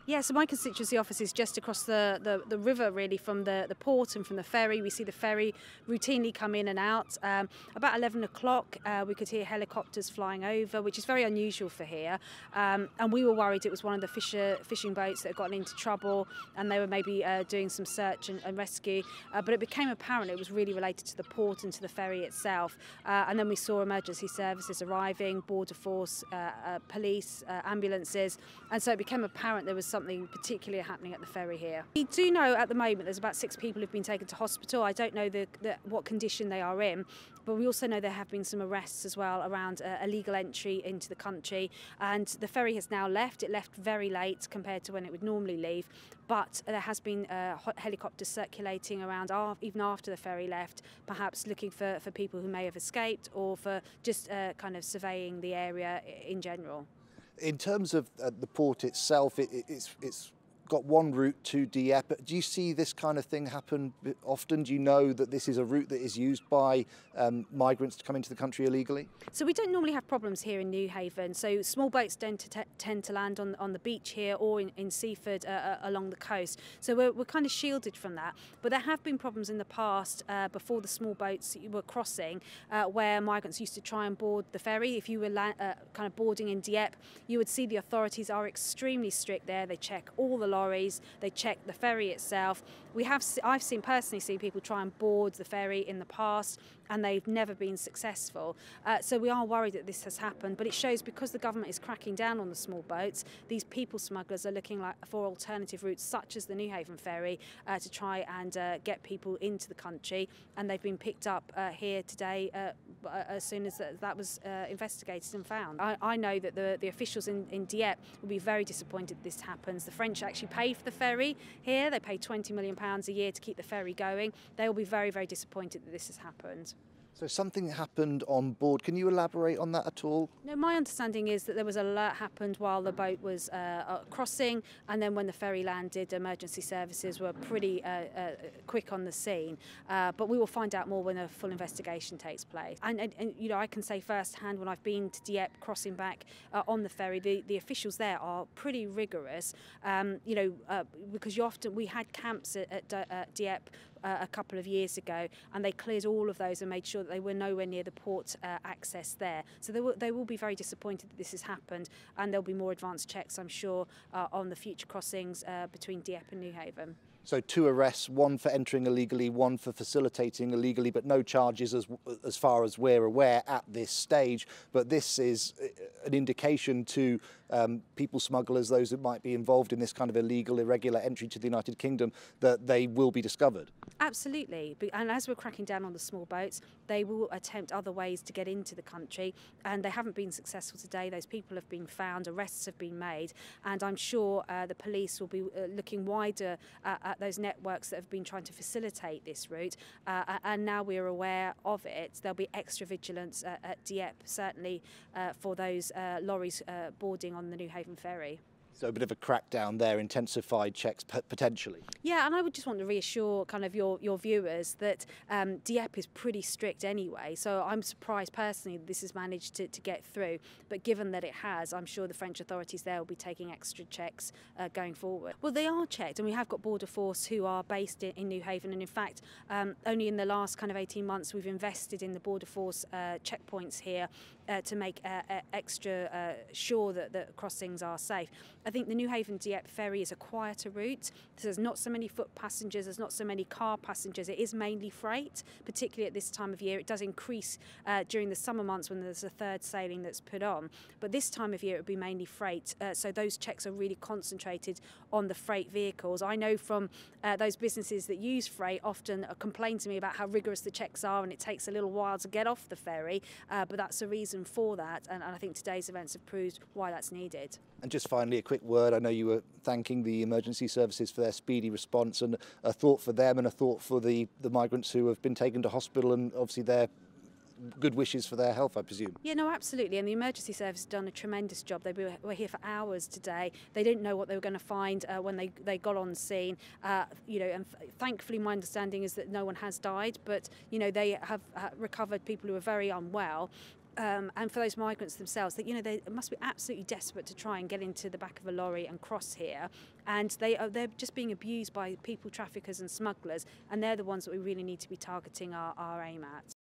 Yeah, so my constituency office is just across the river, really, from the port and from the ferry. We see the ferry routinely come in and out. About 11 o'clock, we could hear helicopters flying over, which is very unusual for here. And we were worried it was one of the fishing boats that had gotten into trouble and they were maybe doing some search and rescue. But it became apparent it was really related to the port and to the ferry itself. And then we saw emergency services arriving, border force, police, ambulances. And so it became apparent there was something particularly happening at the ferry here. We do know at the moment there's about 6 people who've been taken to hospital. I don't know what condition they are in, but we also know there have been some arrests as well around illegal entry into the country. And the ferry has now left. It left very late compared to when it would normally leave, but there has been helicopters circulating around even after the ferry left, perhaps looking for people who may have escaped or for just kind of surveying the area in general. In terms of the port itself, it's got one route to Dieppe. Do you see this kind of thing happen often? Do you know that this is a route that is used by migrants to come into the country illegally? So we don't normally have problems here in Newhaven. So small boats don't tend to land on the beach here or in Seaford along the coast. So we're kind of shielded from that. But there have been problems in the past before the small boats were crossing where migrants used to try and board the ferry. If you were kind of boarding in Dieppe, you would see the authorities are extremely strict there. They check all the lorries, they check the ferry itself. I've personally seen people try and board the ferry in the past and they've never been successful. So we are worried that this has happened, but it shows because the government is cracking down on the small boats, these people smugglers are looking for alternative routes such as the Newhaven ferry to try and get people into the country, and they've been picked up here today as soon as that was investigated and found. I know that the officials in Dieppe will be very disappointed this happens. The French actually pay for the ferry here. They pay £20 million a year to keep the ferry going. They will be very, very disappointed that this has happened. So something happened on board. Can you elaborate on that at all? No, my understanding is that there was an alert happened while the boat was crossing, and then when the ferry landed, emergency services were pretty quick on the scene. But we will find out more when a full investigation takes place. And you know, I can say firsthand when I've been to Dieppe crossing back on the ferry, the officials there are pretty rigorous. You know, because we had camps at Dieppe a couple of years ago, and they cleared all of those and made sure that they were nowhere near the port access there. So they will be very disappointed that this has happened, and there'll be more advanced checks, I'm sure, on the future crossings between Dieppe and Newhaven. So 2 arrests, 1 for entering illegally, 1 for facilitating illegally, but no charges as far as we're aware at this stage. But this is an indication to people smugglers, those that might be involved in this kind of illegal, irregular entry to the United Kingdom, that they will be discovered. Absolutely. And as we're cracking down on the small boats, they will attempt other ways to get into the country, and they haven't been successful today. Those people have been found, arrests have been made, and I'm sure the police will be looking wider at those networks that have been trying to facilitate this route, and now we're aware of it. There'll be extra vigilance at Dieppe, certainly for those lorries boarding on the Newhaven ferry. So a bit of a crackdown there, intensified checks potentially. Yeah, and I would just want to reassure kind of your viewers that Dieppe is pretty strict anyway, so I'm surprised personally that this has managed to get through, but given that it has, I'm sure the French authorities there will be taking extra checks going forward. Well, they are checked, and we have got border force who are based in Newhaven, and in fact only in the last kind of 18 months we've invested in the border force checkpoints here to make extra sure that the crossings are safe. I think the Newhaven Dieppe ferry is a quieter route. So there's not so many foot passengers, there's not so many car passengers. It is mainly freight, particularly at this time of year. It does increase during the summer months when there's a third sailing that's put on. But this time of year it would be mainly freight. So those checks are really concentrated on the freight vehicles. I know from those businesses that use freight often complain to me about how rigorous the checks are, and it takes a little while to get off the ferry. But that's a reason for that, and I think today's events have proved why that's needed. And just finally, a quick word. I know you were thanking the emergency services for their speedy response, and a thought for them and a thought for the migrants who have been taken to hospital, and obviously their good wishes for their health, I presume. Yeah, no, absolutely. And the emergency service has done a tremendous job. They were here for hours today. They didn't know what they were going to find when they got on scene. You know, and thankfully, my understanding is that no one has died, but you know, they have recovered people who are very unwell. and for those migrants themselves, that they must be absolutely desperate to try and get into the back of a lorry and cross here, and they're just being abused by people traffickers and smugglers, and they're the ones that we really need to be targeting our aim at.